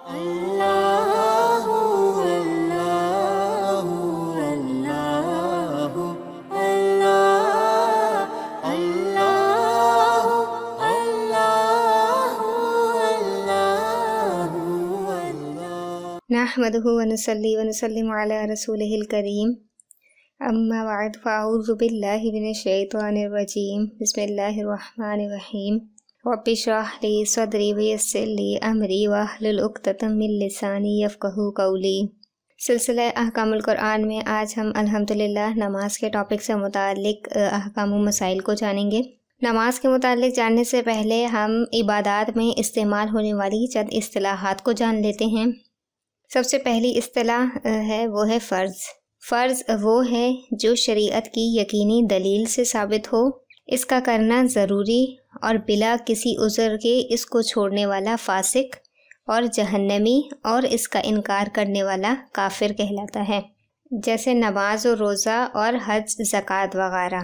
اللہ اللہ اللہ اللہ اللہ اللہ نحمده ونصلي ونسلم على رسوله الكريم اما بعد فاعوذ بالله من الشیطان الرجیم بسم اللہ الرحمن الرحیم رب اشرح لي صدری ویسر لي امری واحلل عقدۃ من لسانی یفقہوا قولی۔ سلسلہ احکام القرآن میں آج ہم الحمدللہ نماز کے ٹاپک سے متعلق احکام و مسائل کو جانیں گے۔ نماز کے متعلق جاننے سے پہلے ہم عبادات میں استعمال ہونے والی چند اصطلاحات کو جان لیتے ہیں۔ سب سے پہلی اصطلاح ہے وہ ہے فرض۔ فرض وہ ہے جو شریعت کی یقینی دلیل سے ثابت ہو، اس کا کرنا ضروری اور بلا کسی عذر کے اس کو چھوڑنے والا فاسق اور جہنمی اور اس کا انکار کرنے والا کافر کہلاتا ہے، جیسے نماز و روزہ اور حج زکوٰۃ وغیرہ،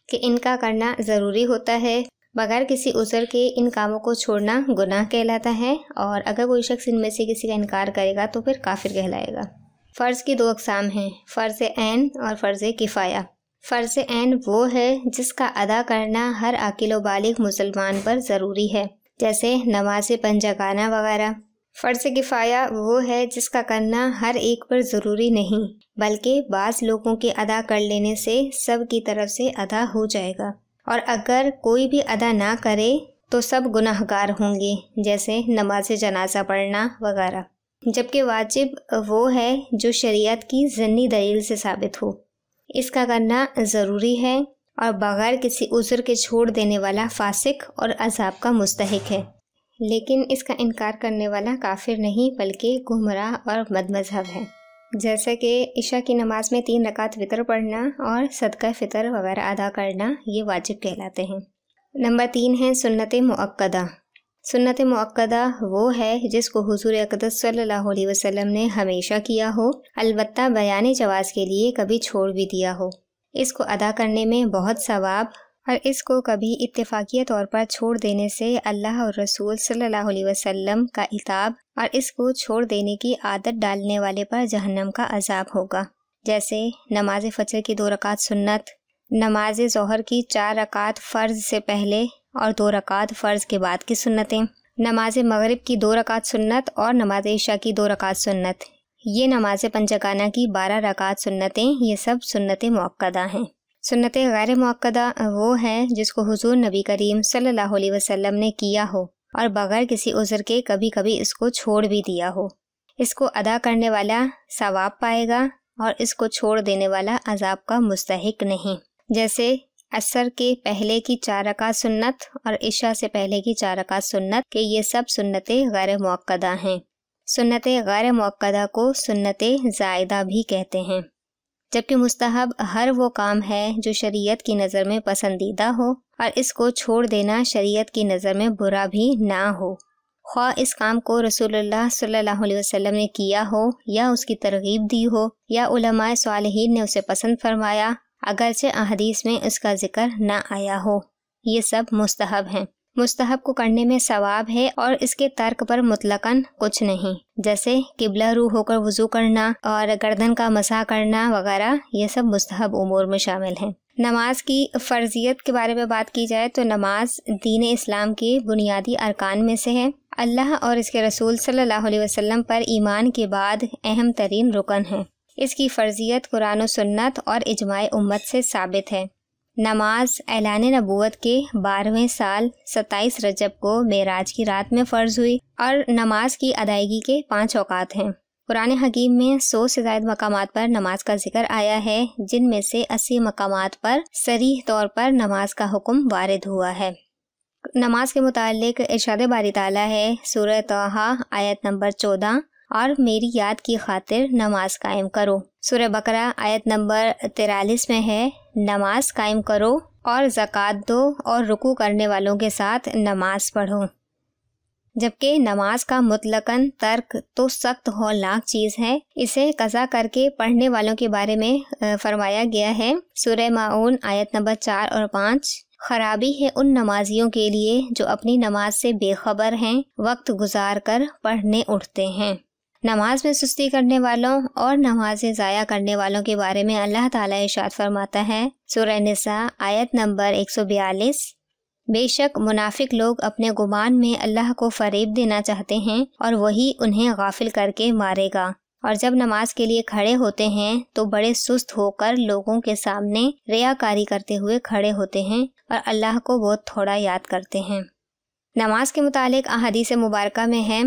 کہ ان کا کرنا ضروری ہوتا ہے۔ بغیر کسی عذر کے ان کاموں کو چھوڑنا گناہ کہلاتا ہے، اور اگر کوئی شخص ان میں سے کسی کا انکار کرے گا تو پھر کافر کہلائے گا۔ فرض کی دو اقسام ہیں، فرض عین اور فرض کفایہ۔ فرض عین وہ ہے جس کا ادا کرنا ہر عاقل و بالغ مسلمان پر ضروری ہے، جیسے نماز پنجگانہ وغیرہ۔ فرض کفایہ وہ ہے جس کا کرنا ہر ایک پر ضروری نہیں، بلکہ بعض لوگوں کے ادا کر لینے سے سب کی طرف سے ادا ہو جائے گا، اور اگر کوئی بھی ادا نہ کرے تو سب گناہ گار ہوں گے، جیسے نماز جنازہ پڑھنا وغیرہ۔ جبکہ واجب وہ ہے جو شریعت کی ضمنی دلیل سے ثابت ہو، اس کا کرنا ضروری ہے اور بغیر کسی عذر کے چھوڑ دینے والا فاسق اور عذاب کا مستحق ہے، لیکن اس کا انکار کرنے والا کافر نہیں بلکہ گمراہ اور بد مذہب ہے، جیسا کہ عشاء کی نماز میں 3 رکعت وتر پڑھنا اور صدقہ فطر وغیرہ ادا کرنا، یہ واجب کہلاتے ہیں۔ نمبر 3 ہے سنت مؤکدہ۔ سنت مؤکدہ وہ ہے جس کو حضور اقدس صلی اللہ علیہ وسلم نے ہمیشہ کیا ہو، البتہ بیان جواز کے لیے کبھی چھوڑ بھی دیا ہو۔ اس کو ادا کرنے میں بہت ثواب، اور اس کو کبھی اتفاقیہ طور پر چھوڑ دینے سے اللہ اور رسول صلی اللہ علیہ وسلم کا عتاب، اور اس کو چھوڑ دینے کی عادت ڈالنے والے پر جہنم کا عذاب ہوگا، جیسے نماز فجر کی 2 رکعت سنت، نماز ظہر کی 4 رکعت فرض سے پہلے اور 2 رکعت فرض کے بعد کی سنتیں، نماز مغرب کی 2 رکعت سنت اور نماز عشاء کی 2 رکعت سنت، یہ نماز پنجگانہ کی 12 رکعت سنتیں، یہ سب سنت مؤکدہ ہیں۔ سنت غیر مؤکدہ وہ ہے جس کو حضور نبی کریم صلی اللہ علیہ وسلم نے کیا ہو اور بغیر کسی عذر کے کبھی کبھی اس کو چھوڑ بھی دیا ہو۔ اس کو ادا کرنے والا ثواب پائے گا اور اس کو چھوڑ دینے والا عذاب کا مستحق نہیں، جیسے عصر کے پہلے کی 4 رکعت سنت اور عشاء سے پہلے کی 4 رکعت سنت، کہ یہ سب سنتیں غیر مؤکدہ ہیں۔ سنت غیر مؤکدہ کو سنت زائدہ بھی کہتے ہیں، جبکہ مستحب ہر وہ کام ہے جو شریعت کی نظر میں پسندیدہ ہو اور اس کو چھوڑ دینا شریعت کی نظر میں برا بھی نہ ہو، خواہ اس کام کو رسول اللہ صلی اللہ علیہ وسلم نے کیا ہو یا اس کی ترغیب دی ہو یا علماء صالحین نے اسے پسند فرمایا، اگرچہ احادیث میں اس کا ذکر نہ آیا ہو، یہ سب مستحب ہیں۔ مستحب کو کرنے میں ثواب ہے اور اس کے ترک پر مطلقاً کچھ نہیں، جیسے قبلہ رو ہو کر وضو کرنا اور گردن کا مسح کرنا وغیرہ، یہ سب مستحب امور میں شامل ہیں۔ نماز کی فرضیت کے بارے میں بات کی جائے تو نماز دین اسلام کے بنیادی ارکان میں سے ہے۔ اللہ اور اس کے رسول صلی اللہ علیہ وسلم پر ایمان کے بعد اہم ترین رکن ہے۔ اس کی فرضیت قرآن و سنت اور اجماع امت سے ثابت ہے۔ نماز اعلان نبوت کے 12ویں سال 27 رجب کو معراج کی رات میں فرض ہوئی، اور نماز کی ادائیگی کے 5 اوقات ہیں۔ قرآن حکیم میں 100 سے زائد مقامات پر نماز کا ذکر آیا ہے، جن میں سے 80 مقامات پر صریح طور پر نماز کا حکم وارد ہوا ہے۔ نماز کے متعلق ارشاد باری تعالیٰ ہے، سورہ طٰہٰ آیت نمبر 14، اور میری یاد کی خاطر نماز قائم کرو۔ سورہ بقرہ آیت نمبر 43 میں ہے، نماز قائم کرو اور زکوٰۃ دو اور رکوع کرنے والوں کے ساتھ نماز پڑھو۔ جبکہ نماز کا مطلقاً ترک تو سخت ہولناک چیز ہے، اسے قضا کر کے پڑھنے والوں کے بارے میں فرمایا گیا ہے، سورہ ماعون آیت نمبر 4 اور 5، خرابی ہے ان نمازیوں کے لیے جو اپنی نماز سے بے خبر ہیں، وقت گزار کر پڑھنے اٹھتے ہیں۔ نماز میں سستی کرنے والوں اور نمازیں ضائع کرنے والوں کے بارے میں اللہ تعالیٰ ارشاد فرماتا ہے، سورہ نساء آیت نمبر 142، بے شک منافق لوگ اپنے گمان میں اللہ کو فریب دینا چاہتے ہیں اور وہی انہیں غافل کر کے مارے گا، اور جب نماز کے لیے کھڑے ہوتے ہیں تو بڑے سست ہو کر لوگوں کے سامنے ریاکاری کرتے ہوئے کھڑے ہوتے ہیں اور اللہ کو بہت تھوڑا یاد کرتے ہیں۔ نماز کے متعلق احادیث مبارکہ میں ہے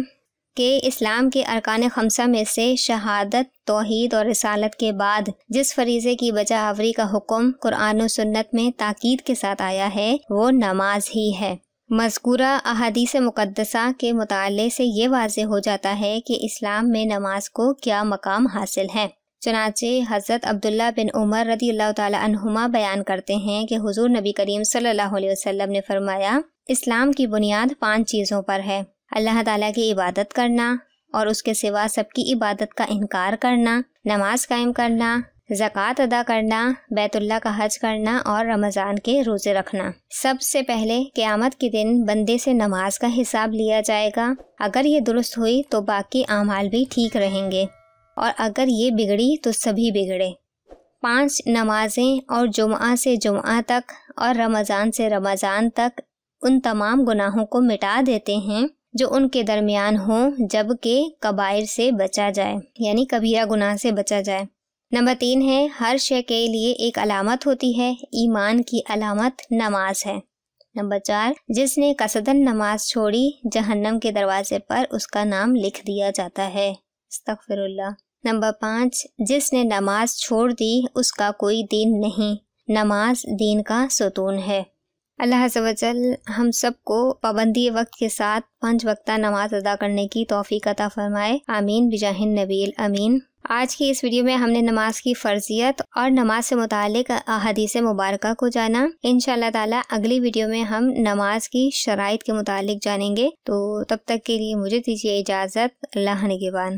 کہ اسلام کے ارکان خمسہ میں سے شہادت، توحید اور رسالت کے بعد جس فریضے کی بجا آوری کا حکم قرآن و سنت میں تاکید کے ساتھ آیا ہے وہ نماز ہی ہے۔ مذکورہ احادیث مقدسہ کے مطالعے سے یہ واضح ہو جاتا ہے کہ اسلام میں نماز کو کیا مقام حاصل ہے۔ چنانچہ حضرت عبداللہ بن عمر رضی اللہ تعالی عنہما بیان کرتے ہیں کہ حضور نبی کریم صلی اللہ علیہ وسلم نے فرمایا، اسلام کی بنیاد 5 چیزوں پر ہے: اللہ تعالیٰ کی عبادت کرنا اور اس کے سوا سب کی عبادت کا انکار کرنا، نماز قائم کرنا، زکوٰۃ ادا کرنا، بیت اللہ کا حج کرنا اور رمضان کے روزے رکھنا۔ سب سے پہلے قیامت کے دن بندے سے نماز کا حساب لیا جائے گا۔ اگر یہ درست ہوئی تو باقی اعمال بھی ٹھیک رہیں گے، اور اگر یہ بگڑی تو سبھی بگڑے۔ 5 نمازیں اور جمعہ سے جمعہ تک اور رمضان سے رمضان تک ان تمام گناہوں کو مٹا دیتے ہیں جو ان کے درمیان ہوں، جبکہ کبائر سے بچا جائے، یعنی کبیرہ گناہ سے بچا جائے۔ نمبر 3 ہے، ہر شے کے لیے ایک علامت ہوتی ہے، ایمان کی علامت نماز ہے۔ نمبر 4، جس نے قصداً نماز چھوڑی جہنم کے دروازے پر اس کا نام لکھ دیا جاتا ہے، استغفر اللہ۔ نمبر 5، جس نے نماز چھوڑ دی اس کا کوئی دین نہیں، نماز دین کا ستون ہے۔ اللہ عز و جل ہم سب کو پابندی وقت کے ساتھ 5 وقتہ نماز ادا کرنے کی توفیق عطا فرمائے، آمین بجاہ النبی الامین۔ آج کی اس ویڈیو میں ہم نے نماز کی فرضیت اور نماز سے متعلق احادیث مبارکہ کو جانا۔ انشاءاللہ تعالی اگلی ویڈیو میں ہم نماز کی شرائط کے متعلق جانیں گے، تو تب تک کے لیے مجھے دیجیے اجازت، اللہ نگہبان۔